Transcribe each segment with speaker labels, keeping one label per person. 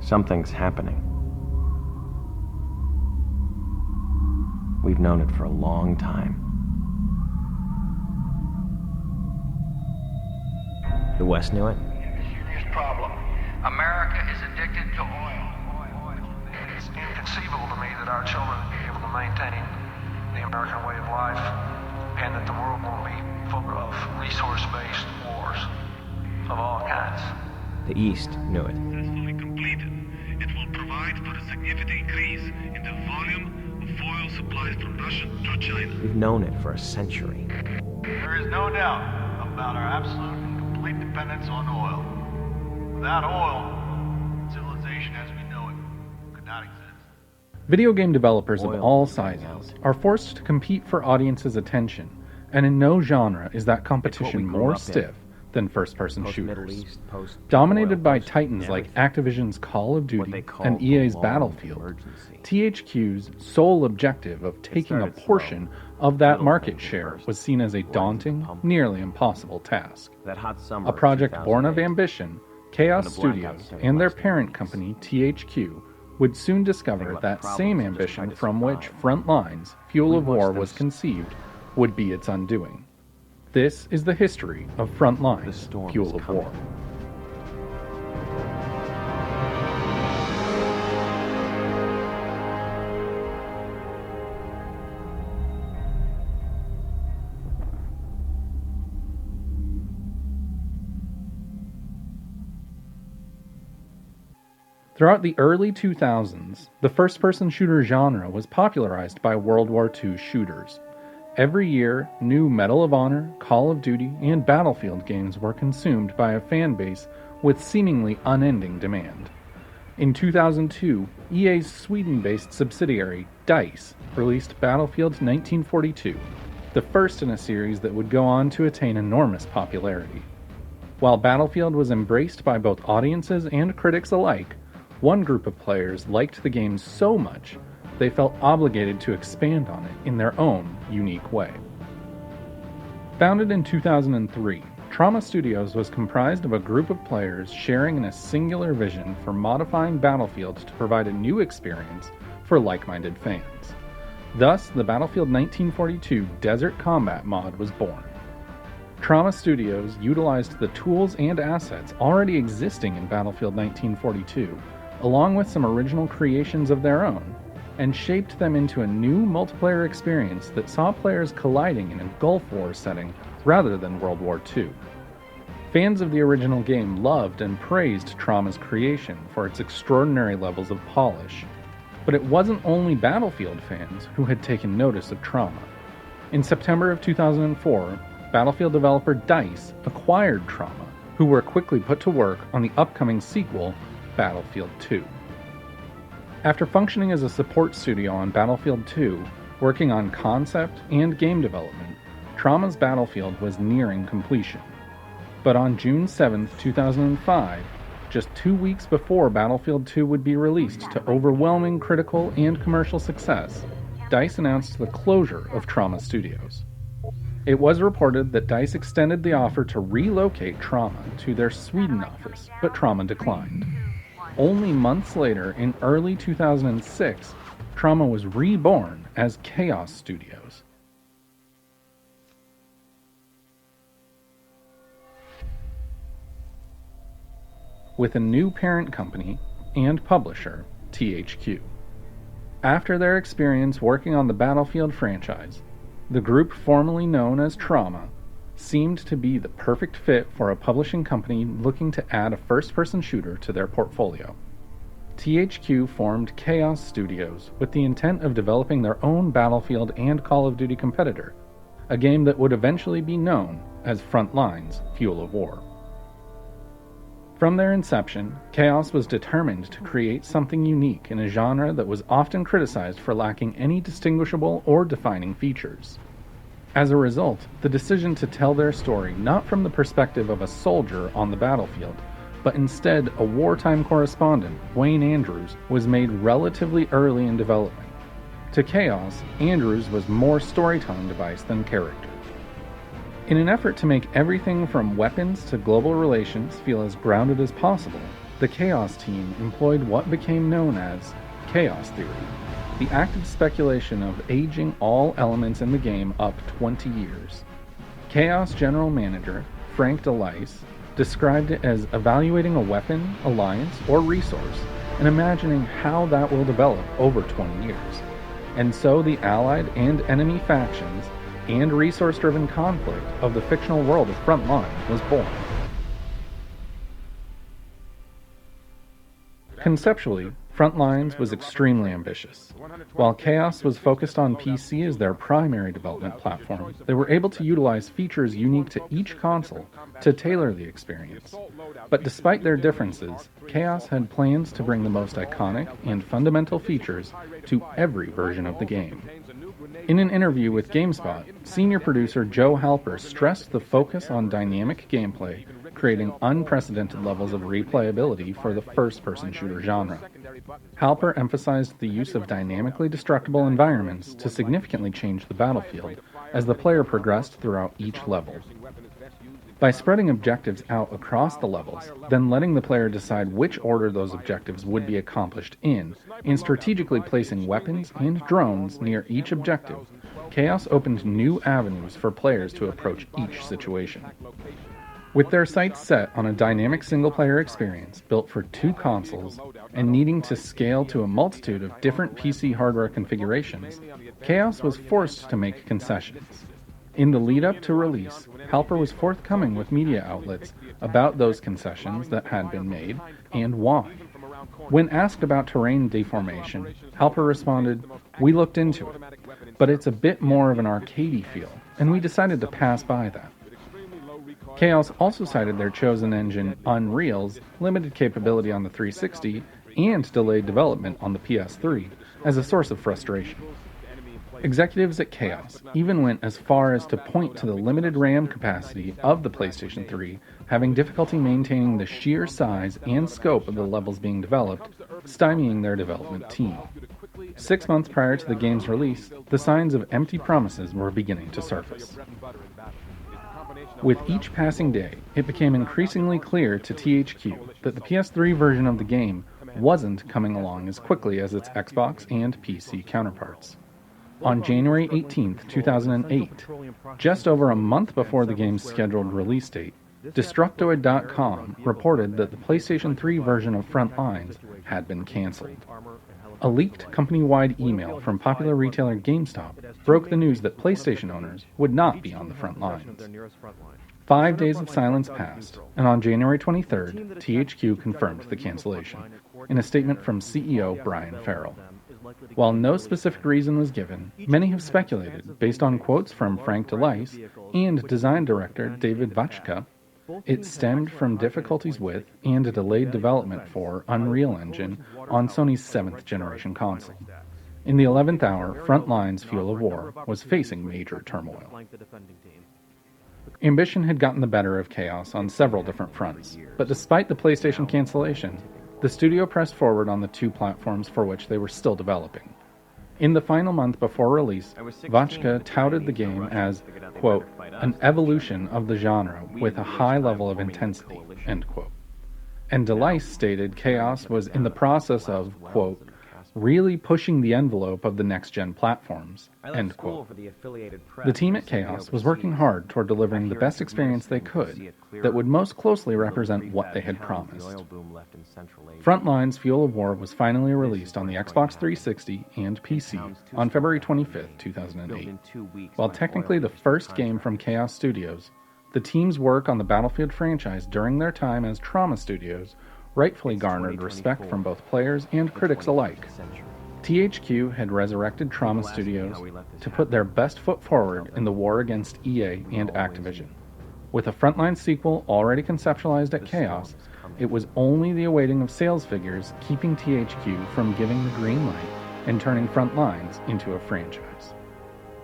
Speaker 1: Something's happening. We've known it for a long time. The West knew it.
Speaker 2: Serious problem. America is addicted to oil.
Speaker 3: It's inconceivable to me that our children will be able to maintain the American way of life and that the world will be full of resource-based wars of all kinds.
Speaker 1: The East knew it.
Speaker 4: Successfully completed, it will provide for a significant increase in the volume of oil supplies from Russia to China.
Speaker 1: We've known it for a century.
Speaker 5: There is no doubt about our absolute and complete dependence on oil. Without oil, civilization as we know it could not exist.
Speaker 6: Video game developers of
Speaker 1: Oil
Speaker 6: all
Speaker 1: is running
Speaker 6: sizes
Speaker 1: out.
Speaker 6: are forced to compete for audiences' attention, and in no genre is that
Speaker 1: It's what
Speaker 6: competition
Speaker 1: we grew
Speaker 6: more
Speaker 1: up in.
Speaker 6: stiff than first-person
Speaker 1: Post-Middle
Speaker 6: shooters.
Speaker 1: East, post-oil,
Speaker 6: Dominated by
Speaker 1: post-everything.
Speaker 6: titans like Activision's Call of
Speaker 1: What
Speaker 6: Duty
Speaker 1: they call
Speaker 6: and
Speaker 1: the
Speaker 6: EA's
Speaker 1: long
Speaker 6: Battlefield,
Speaker 1: emergency.
Speaker 6: THQ's sole objective of taking a
Speaker 1: started slow.
Speaker 6: portion of that
Speaker 1: Little
Speaker 6: market
Speaker 1: things
Speaker 6: share
Speaker 1: first.
Speaker 6: was seen as a
Speaker 1: Words
Speaker 6: daunting,
Speaker 1: pump.
Speaker 6: nearly impossible task.
Speaker 1: That hot summer
Speaker 6: A
Speaker 1: of
Speaker 6: project born of
Speaker 1: 2008.
Speaker 6: ambition, Chaos
Speaker 1: When the blackouts
Speaker 6: Studios
Speaker 1: started
Speaker 6: and their
Speaker 1: lasting
Speaker 6: parent
Speaker 1: weeks.
Speaker 6: company, THQ, would soon discover
Speaker 1: Think about
Speaker 6: that
Speaker 1: the
Speaker 6: same
Speaker 1: problems that just
Speaker 6: ambition
Speaker 1: tried to
Speaker 6: from which
Speaker 1: survive.
Speaker 6: Frontlines, Fuel
Speaker 1: We
Speaker 6: of
Speaker 1: watched
Speaker 6: War,
Speaker 1: them
Speaker 6: was conceived would be its undoing. This is the history of
Speaker 1: The
Speaker 6: Frontlines,
Speaker 1: storm
Speaker 6: Fuel
Speaker 1: is
Speaker 6: of
Speaker 1: coming.
Speaker 6: War. Throughout the early 2000s, the first-person shooter genre was popularized by World War II shooters. Every year, new Medal of Honor, Call of Duty, and Battlefield games were consumed by a fan base with seemingly unending demand. In 2002, EA's Sweden-based subsidiary, DICE, released Battlefield 1942, the first in a series that would go on to attain enormous popularity. While Battlefield was embraced by both audiences and critics alike, one group of players liked the game so much they felt obligated to expand on it in their own unique way. Founded in 2003, Trauma Studios was comprised of a group of players sharing in a singular vision for modifying Battlefield to provide a new experience for like-minded fans. Thus, the Battlefield 1942 Desert Combat mod was born. Trauma Studios utilized the tools and assets already existing in Battlefield 1942, along with some original creations of their own, and shaped them into a new multiplayer experience that saw players colliding in a Gulf War setting rather than World War II. Fans of the original game loved and praised Trauma's creation for its extraordinary levels of polish, but it wasn't only Battlefield fans who had taken notice of Trauma. In September of 2004, Battlefield developer DICE acquired Trauma, who were quickly put to work on the upcoming sequel, Battlefield 2. After functioning as a support studio on Battlefield 2, working on concept and game development, Trauma's Battlefield was nearing completion. But on June 7, 2005, just 2 weeks before Battlefield 2 would be released to overwhelming critical and commercial success, DICE announced the closure of Trauma Studios. It was reported that DICE extended the offer to relocate Trauma to their Sweden office, but Trauma declined. Only months later, in early 2006, Trauma was reborn as Chaos Studios. With a new parent company and publisher, THQ. After their experience working on the Battlefield franchise, the group formerly known as Trauma seemed to be the perfect fit for a publishing company looking to add a first-person shooter to their portfolio. THQ formed Chaos Studios with the intent of developing their own Battlefield and Call of Duty competitor, a game that would eventually be known as Frontlines, Fuel of War. From their inception, Chaos was determined to create something unique in a genre that was often criticized for lacking any distinguishable or defining features. As a result, the decision to tell their story not from the perspective of a soldier on the battlefield, but instead a wartime correspondent, Wayne Andrews, was made relatively early in development. To Chaos, Andrews was more storytelling device than character. In an effort to make everything from weapons to global relations feel as grounded as possible, The Chaos team employed what became known as chaos theory, the active speculation of aging all elements in the game up 20 years. Chaos General Manager Frank DeLice described it as evaluating a weapon, alliance, or resource and imagining how that will develop over 20 years. And so the allied and enemy factions and resource-driven conflict of the fictional world of Frontlines was born. Conceptually, Frontlines was extremely ambitious. While Chaos was focused on PC as their primary development platform, they were able to utilize features unique to each console to tailor the experience. But despite their differences, Chaos had plans to bring the most iconic and fundamental features to every version of the game. In an interview with GameSpot, senior producer Joe Halper stressed the focus on dynamic gameplay, creating unprecedented levels of replayability for the first-person shooter genre. Halper emphasized the use of dynamically destructible environments to significantly change the battlefield as the player progressed throughout each level. By spreading objectives out across the levels, then letting the player decide which order those objectives would be accomplished in, and strategically placing weapons and drones near each objective, Chaos opened new avenues for players to approach each situation. With their sights set on a dynamic single-player experience built for 2 consoles and needing to scale to a multitude of different PC hardware configurations, Chaos was forced to make concessions. In the lead-up to release, Halper was forthcoming with media outlets about those concessions that had been made and why. When asked about terrain deformation, Halper responded, "We looked into it, but it's a bit more of an arcadey feel, and we decided to pass by that." Chaos also cited their chosen engine, Unreal's limited capability on the 360 and delayed development on the PS3 as a source of frustration. Executives at Chaos even went as far as to point to the limited RAM capacity of the PlayStation 3 having difficulty maintaining the sheer size and scope of the levels being developed, stymieing their development team. 6 months prior to the game's release, the signs of empty promises were beginning to surface. With each passing day, it became increasingly clear to THQ that the PS3 version of the game wasn't coming along as quickly as its Xbox and PC counterparts. On January 18, 2008, just over a month before the game's scheduled release date, Destructoid.com reported that the PlayStation 3 version of Frontlines had been canceled. A leaked company-wide email from popular retailer GameStop broke the news that PlayStation owners would not be on the front lines. 5 days of silence passed, and on January 23rd, THQ confirmed the cancellation, in a statement from CEO Brian Farrell. While no specific reason was given, many have speculated, based on quotes from Frank DeLice and design director David Vachka, it stemmed from difficulties with and a delayed development for Unreal Engine on Sony's 7th generation console. In the 11th hour, Frontlines' Fuel of War was facing major turmoil. Ambition had gotten the better of Chaos on several different fronts, but despite the PlayStation cancellation, the studio pressed forward on the 2 platforms for which they were still developing. In the final month before release, Vachka touted the game as, quote, an evolution of the genre with a high level of intensity, end quote. And DeLice stated Chaos was in the process of, quote, really pushing the envelope of the next-gen platforms, end quote. The team at Chaos was working hard toward delivering the best experience they could that would most closely represent what they had promised. Frontlines Fuel of War was finally released on the Xbox 360 and PC on February 25, 2008. While technically the first game from Chaos Studios, the team's work on the Battlefield franchise during their time as Trauma Studios rightfully garnered respect from both players and critics alike. THQ had resurrected Trauma Studios to put their best foot forward in the war against EA and Activision. With a Frontline sequel already conceptualized at Chaos, it was only the awaiting of sales figures keeping THQ from giving the green light and turning Frontlines into a franchise.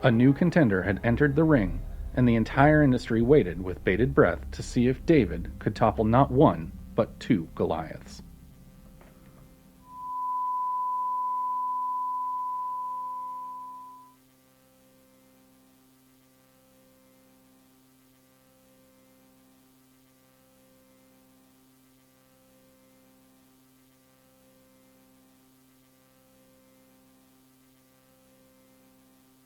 Speaker 6: A new contender had entered the ring, and the entire industry waited with bated breath to see if David could topple not one, but 2 Goliaths.